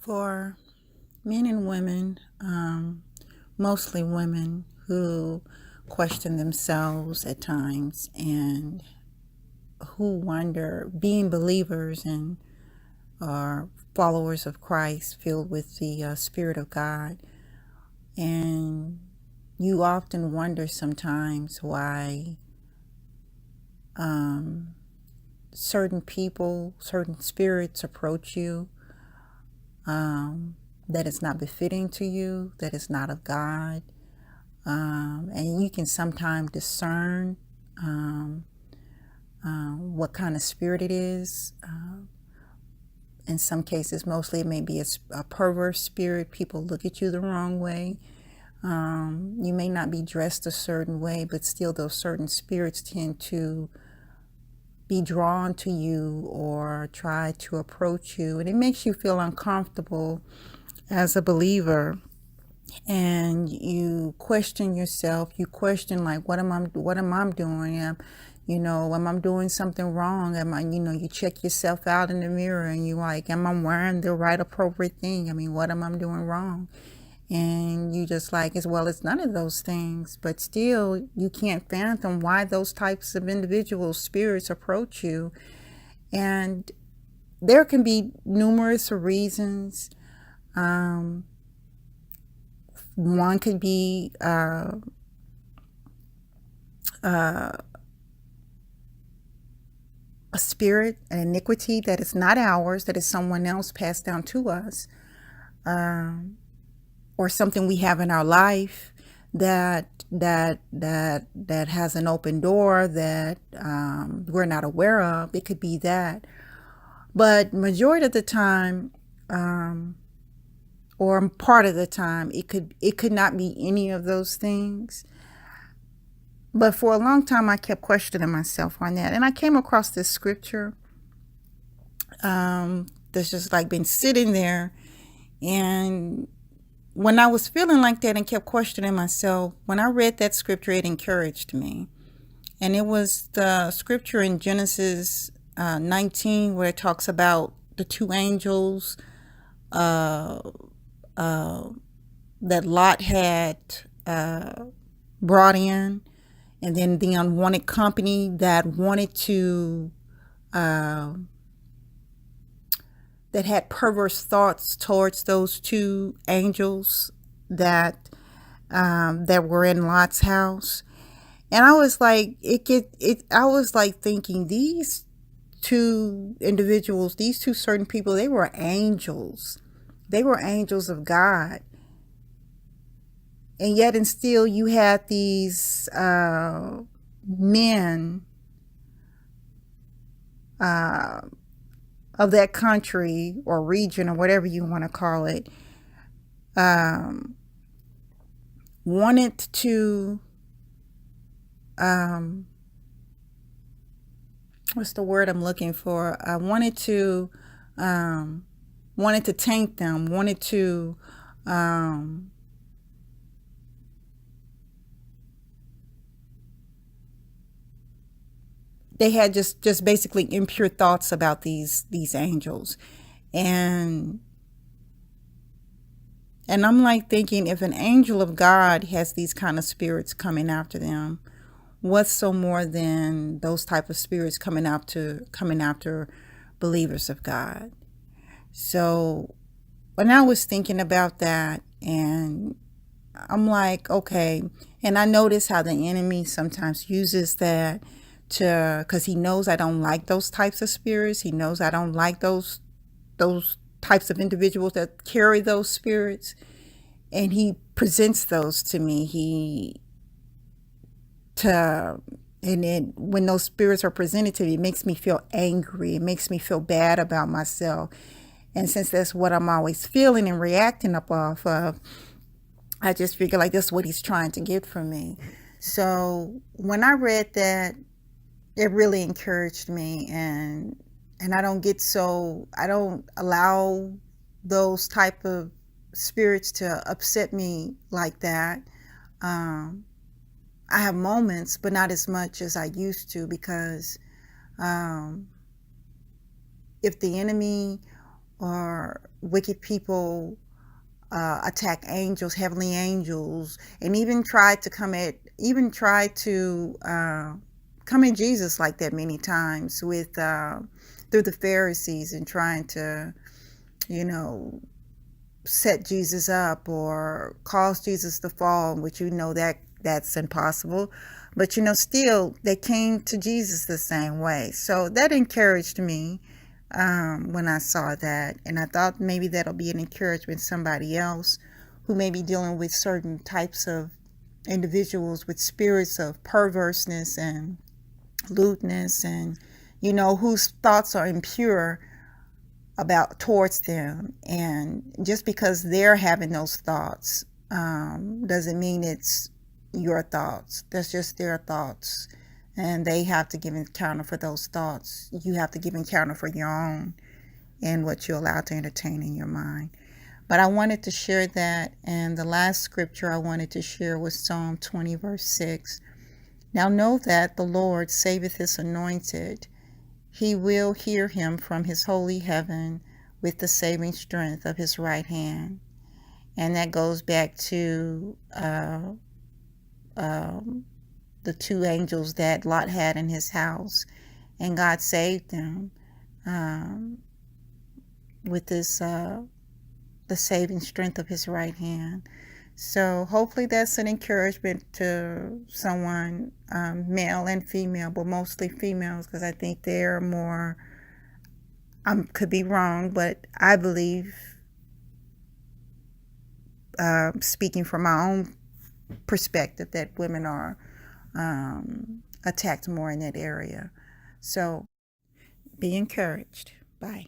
For men and women, mostly women who question themselves at times and who wonder, being believers and are followers of Christ, filled with the Spirit of God, and you often wonder sometimes why certain people, certain spirits approach you, that is not befitting to you, that is not of God. And you can sometimes discern what kind of spirit it is. In some cases, mostly it may be a perverse spirit. People look at you the wrong way. You may not be dressed a certain way, but still those certain spirits tend to be drawn to you or try to approach you. And it makes you feel uncomfortable as a believer. And you question yourself. You question, like, what am I doing? Am I doing something wrong? You check yourself out in the mirror and you like, am I wearing the right appropriate thing? What am I doing wrong? And you just like, as well, it's none of those things, but still you can't fathom why those types of individuals, spirits approach you. And there can be numerous reasons. One could be a spirit, an iniquity that is not ours, that is someone else passed down to us, or something we have in our life that has an open door that we're not aware of. It could be that, but majority of the time, or part of the time, it could not be any of those things. But for a long time, I kept questioning myself on that. And I came across this scripture that's just like been sitting there. And when I was feeling like that and kept questioning myself, when I read that scripture, it encouraged me. And it was the scripture in Genesis 19 where it talks about the two angels that Lot had brought in, and then the unwanted company that wanted to that had perverse thoughts towards those two angels that were in Lot's house. And I was like, I was like thinking, these two individuals, these two certain people, they were angels. They were angels of God. And yet and still you had these men of that country or region or whatever you want to call it, wanted to what's the word I'm looking for? Wanted to taint them, wanted to they had just basically impure thoughts about these angels. And I'm like thinking, if an angel of God has these kind of spirits coming after them, what's so more than those type of spirits coming after believers of God? So when I was thinking about that, and I'm like, okay, and I notice how the enemy sometimes uses that because he knows I don't like those types of spirits. He knows I don't like those types of individuals that carry those spirits, and he presents those to me. When those spirits are presented to me, it makes me feel angry. It makes me feel bad about myself. And since that's what I'm always feeling and reacting up off of, I just figure like this is what he's trying to get from me. So when I read that, it really encouraged me, and I don't allow those type of spirits to upset me like that. I have moments, but not as much as I used to, because if the enemy or wicked people attack angels, heavenly angels, and even tried to come at Jesus like that many times with through the Pharisees, and trying to, you know, set Jesus up or cause Jesus to fall, which that's impossible. But still they came to Jesus the same way. So that encouraged me when I saw that, and I thought maybe that'll be an encouragement to somebody else who may be dealing with certain types of individuals with spirits of perverseness and lewdness, and whose thoughts are impure about towards them. And just because they're having those thoughts doesn't mean it's your thoughts. That's just their thoughts, and they have to give an account for those thoughts. You have to give an account for your own and what you allow to entertain in your mind. But I wanted to share that, and the last scripture I wanted to share was Psalm 20 verse 6. Now know that the Lord saveth his anointed. He will hear him from his holy heaven with the saving strength of his right hand. And that goes back to the two angels that Lot had in his house, and God saved them with this the saving strength of his right hand. So hopefully that's an encouragement to someone, male and female, but mostly females, because I think they're more, could be wrong, but I believe, speaking from my own perspective, that women are attacked more in that area. So be encouraged. Bye.